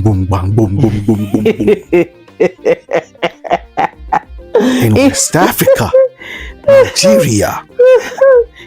Boom, bang, boom, boom, boom, boom, boom. In West Africa, Nigeria.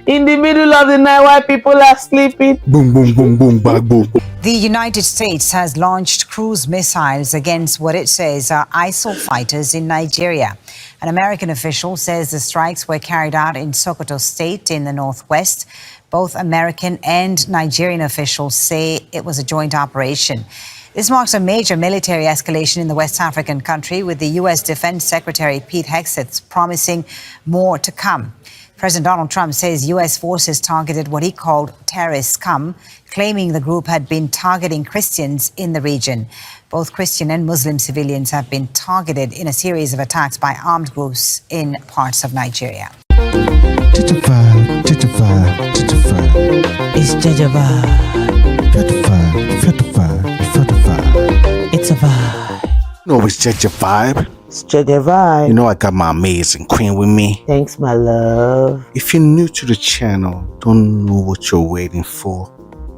In the middle of the night while people are sleeping. Boom, boom, boom, boom, bang, boom. The United States has launched cruise missiles against what it says are ISIL fighters in Nigeria. An American official says the strikes were carried out in Sokoto State in the northwest. Both American and Nigerian officials say it was a joint operation. This marks a major military escalation in the West African country, with the U.S. Defense Secretary Pete Hegseth promising more to come. President Donald Trump says U.S. forces targeted what he called terrorist Scum, claiming the group had been targeting Christians in the region. Both Christian and Muslim civilians have been targeted in a series of attacks by armed groups in parts of Nigeria. JEJE Vibe, JEJE Vibe, JEJE Vibe. It's JEJE Vibe. Feel the vibe, feel the vibe, feel the vibe. It's a vibe. No, it's JEJE Vibe. It's JEJE Vibe. You know I got my amazing queen with me. Thanks, my love. If you're new to the channel, don't know what you're waiting for.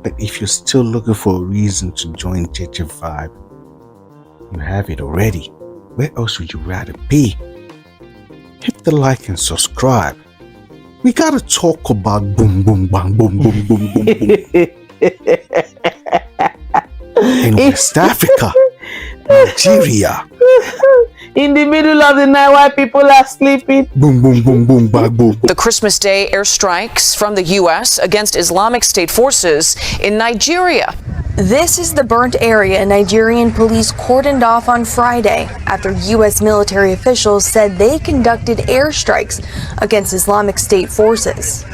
But if you're still looking for a reason to join JEJE Vibe, you have it already. Where else would you rather be? Hit the like and subscribe. We gotta talk about boom, boom, bang, boom, boom, boom, boom, boom. In West Africa, Nigeria. In the middle of the night while people are sleeping. Boom, boom, boom, boom, bang, boom. The Christmas Day airstrikes from the U.S. against Islamic State forces in Nigeria. This is the burnt area Nigerian police cordoned off on Friday after U.S. military officials said they conducted airstrikes against Islamic State forces.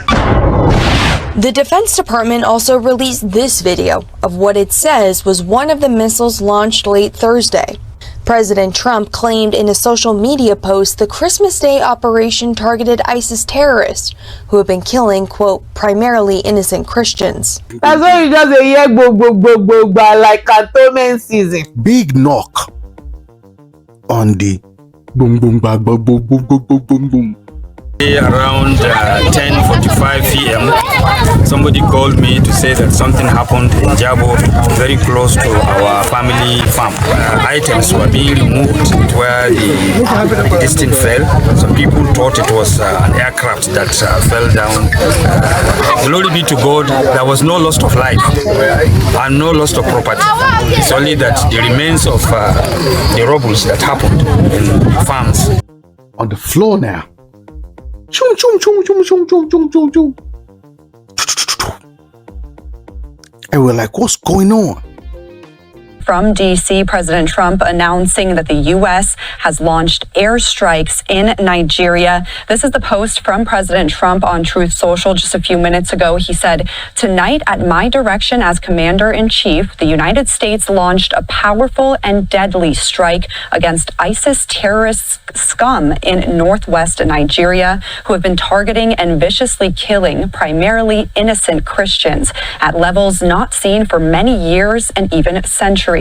The Defense Department also released this video of what it says was one of the missiles launched late Thursday. President Trump claimed in a social media post the Christmas Day operation targeted ISIS terrorists who have been killing, quote, primarily innocent Christians. That's why you just hear go like cantonment season. Big knock on the boom, boom, bang, boom, boom, boom, boom, boom, boom, boom. Around 10:45 p.m. somebody called me to say that something happened in Jabo, very close to our family farm. Items were being removed where this thing fell. Some people thought it was an aircraft that fell down. Glory be to God, there was no loss of life and no loss of property. It's only that the remains of the rubbles that happened in farms. On the floor now. Chum, chum, chum, chum, chum, chum, chum, chum, chum. And we're like, what's going on? From D.C., President Trump announcing that the U.S. has launched airstrikes in Nigeria. This is the post from President Trump on Truth Social just a few minutes ago. He said, "Tonight, at my direction as Commander-in-Chief, the United States launched a powerful and deadly strike against ISIS terrorist Scum in northwest Nigeria, who have been targeting and viciously killing primarily innocent Christians at levels not seen for many years and even centuries.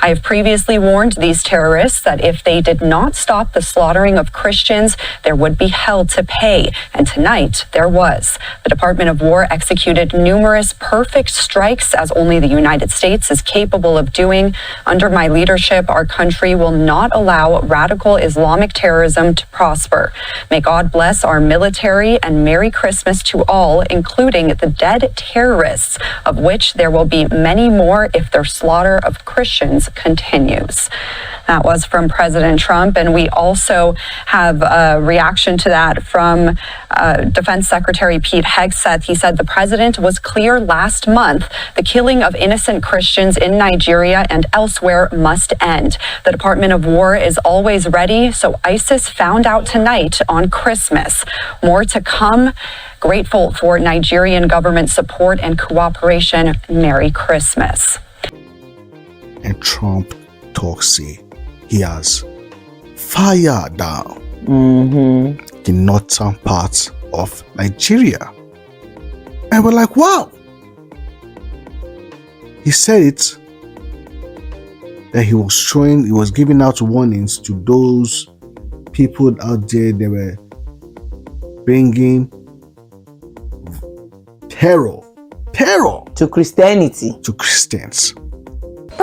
I have previously warned these terrorists that if they did not stop the slaughtering of Christians, there would be hell to pay. And tonight, there was. The Department of War executed numerous perfect strikes, as only the United States is capable of doing. Under my leadership, our country will not allow radical Islamic terrorism to prosper. May God bless our military, and Merry Christmas to all, including the dead terrorists, of which there will be many more if their slaughter of Christians continues." That was from President Trump, and we also have a reaction to that from Defense Secretary Pete Hegseth. He said the president was clear last month the killing of innocent Christians in Nigeria and elsewhere must end. The Department of War is always ready, so ISIS found out tonight on Christmas. More to come. Grateful for Nigerian government support and cooperation. Merry Christmas. And Trump talks he has fired down the northern parts of Nigeria. And we're like, wow. He said it, that he was giving out warnings to those people out there that were bringing terror to Christianity. To Christians.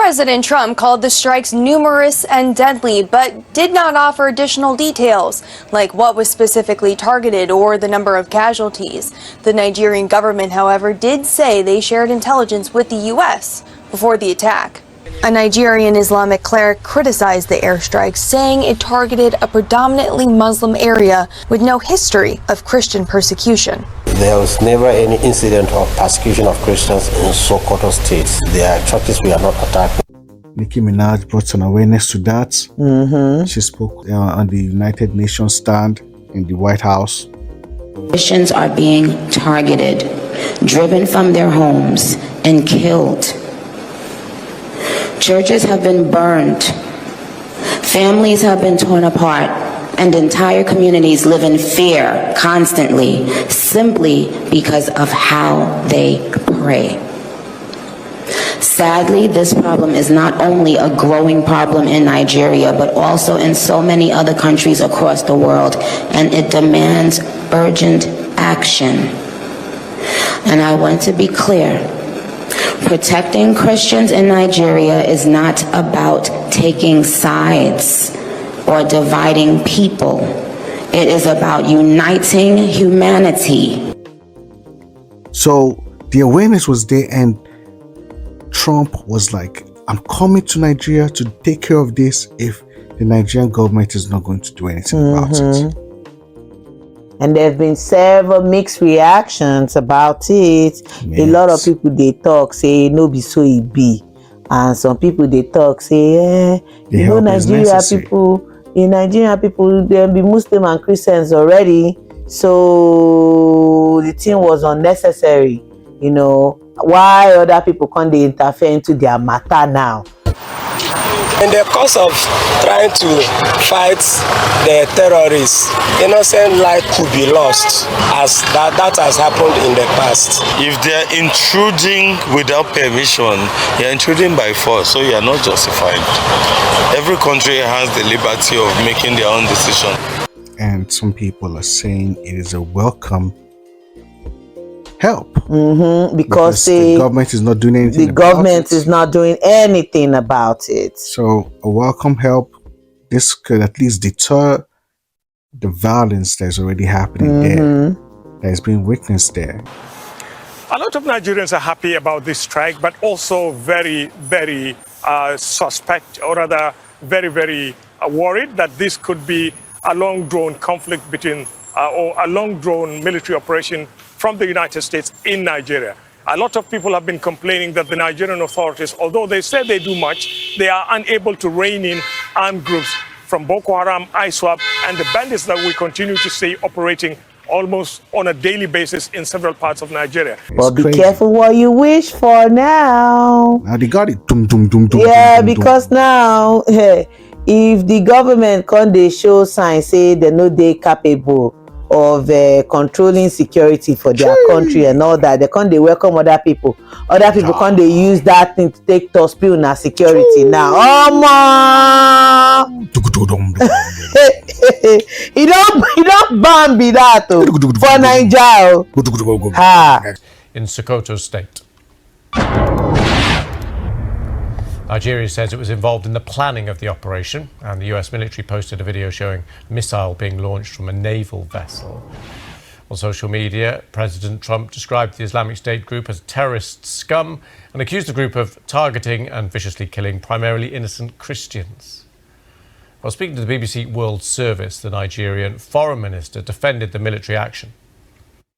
President Trump called the strikes numerous and deadly, but did not offer additional details, like what was specifically targeted or the number of casualties. The Nigerian government, however, did say they shared intelligence with the U.S. before the attack. A Nigerian Islamic cleric criticized the airstrikes, saying it targeted a predominantly Muslim area with no history of Christian persecution. There was never any incident of persecution of Christians in Sokoto State. Their churches were not attacked. Nicki Minaj brought some awareness to that. She spoke on the United Nations stand in the White House. Christians are being targeted, driven from their homes, and killed. Churches have been burned. Families have been torn apart. And entire communities live in fear constantly, simply because of how they pray. Sadly, this problem is not only a growing problem in Nigeria, but also in so many other countries across the world, and it demands urgent action. And I want to be clear. Protecting Christians in Nigeria is not about taking sides or dividing people. It is about uniting humanity. So the awareness was there, and Trump was like, I'm coming to Nigeria to take care of this if the Nigerian government is not going to do anything about it. And there have been several mixed reactions about it. Yes. A lot of people, they talk, say, no be so it be. And some people, they talk, say, The you know, help is Nigeria necessary. people, in Nigeria people, there be Muslim and Christians already. So the thing was unnecessary. You know, why other people can't they interfere into their matter now? In the course of trying to fight the terrorists, innocent life could be lost, as that has happened in the past. If they're intruding without permission, you're intruding by force, so you're not justified. Every country has the liberty of making their own decision. And some people are saying it is a welcome help. Because the government is not doing anything the about government it. is not doing anything about it. So a welcome help. This could at least deter the violence that's already happening there, that is being witnessed there. A lot of Nigerians are happy about this strike, but also very, very suspect, or rather very, very worried that this could be a long-drawn conflict between, or a long-drawn military operation from the United States in Nigeria. A lot of people have been complaining that the Nigerian authorities, although they say they do much, they are unable to rein in armed groups from Boko Haram, ISIL, and the bandits that we continue to see operating almost on a daily basis in several parts of Nigeria. But be careful what you wish for now. Now they got it. Yeah, because now, if the government can they show signs, say they know they capable of controlling security for their country and all that, they can't they welcome other people can't they use that thing to take to spill na security now. He don't ban be that for Nigeria. In Sokoto State. Nigeria says it was involved in the planning of the operation, and the US military posted a video showing a missile being launched from a naval vessel. On social media, President Trump described the Islamic State group as terrorist scum and accused the group of targeting and viciously killing primarily innocent Christians. While speaking to the BBC World Service, the Nigerian foreign minister defended the military action.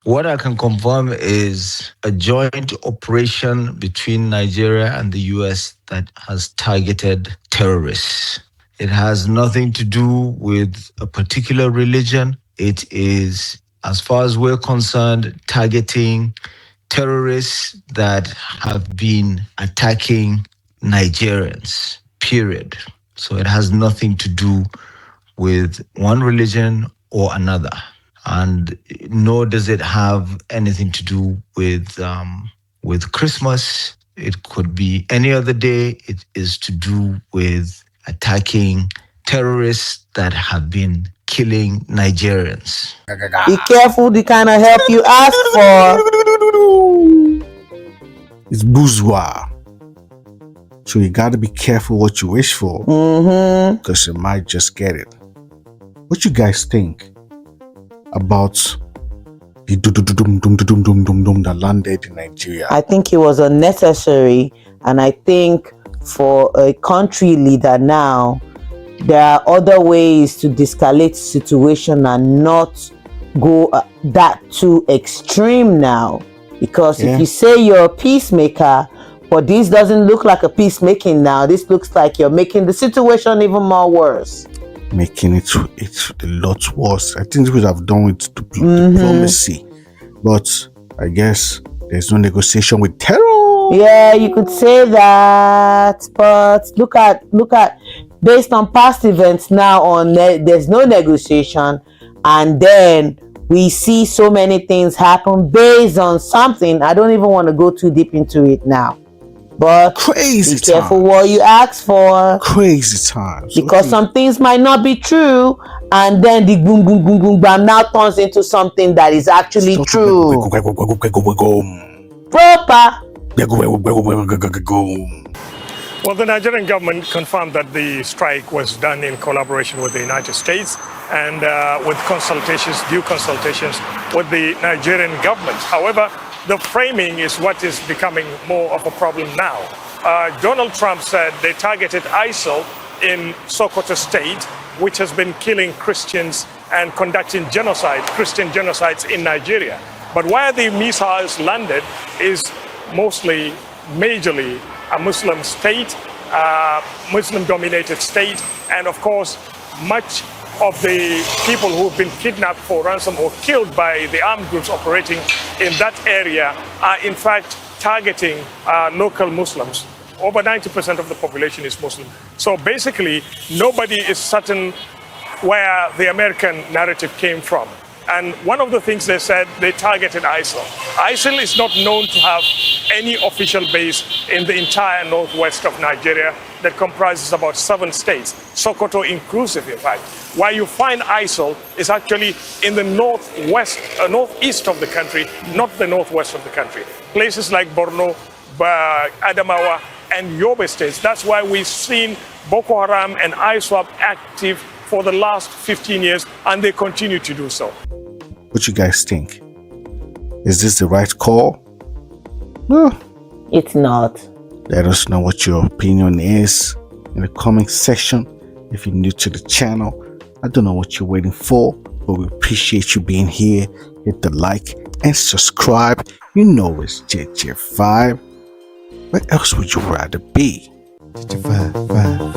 What I can confirm is a joint operation between Nigeria and the US that has targeted terrorists. It has nothing to do with a particular religion. It is, as far as we're concerned, targeting terrorists that have been attacking Nigerians, period. So it has nothing to do with one religion or another. And nor does it have anything to do with Christmas. It could be any other day. It is to do with attacking terrorists that have been killing Nigerians. Be careful the kind of help you ask for. It's bourgeois. So you got to be careful what you wish for. Because you might just get it. What you guys think about the doom that landed in Nigeria? I think it was unnecessary, and I think for a country leader now, there are other ways to de-escalate the situation and not go that too extreme now. Because if you say you're a peacemaker, but this doesn't look like a peacemaking now, this looks like you're making the situation even more worse. Making it a lot worse. I think we would have done with diplomacy, but I guess there's no negotiation with terror. Yeah, you could say that, but look at based on past events now, there's no negotiation, and then we see so many things happen based on something. I don't even want to go too deep into it now. But crazy be careful what you ask for. Crazy times. Because some things might not be true, and then the boom boom boom boom bam now turns into something that is actually true. Proper. Well, the Nigerian government confirmed that the strike was done in collaboration with the United States and with due consultations with the Nigerian government. However, the framing is what is becoming more of a problem now. Donald Trump said they targeted ISIL in Sokoto State, which has been killing Christians and conducting Christian genocides in Nigeria. But where the missiles landed is majorly a Muslim state, Muslim-dominated state, and of course, much of the people who've been kidnapped for ransom or killed by the armed groups operating in that area are in fact targeting local Muslims. Over 90% of the population is Muslim. So basically, nobody is certain where the American narrative came from. And one of the things they said, they targeted ISIL. ISIL is not known to have any official base in the entire northwest of Nigeria that comprises about 7 states, Sokoto inclusive, in fact. Where you find ISIL is actually in the northeast of the country, not the northwest of the country. Places like Borno, Adamawa, and Yobe states. That's why we've seen Boko Haram and ISWAP active for the last 15 years, and they continue to do so. What you guys think? Is this the right call? No. It's not. Let us know what your opinion is in the comment section. If you're new to the channel, I don't know what you're waiting for, but we appreciate you being here. Hit the like and subscribe. You know it's JEJE Vibe. Where else would you rather be? JEJE Vibe.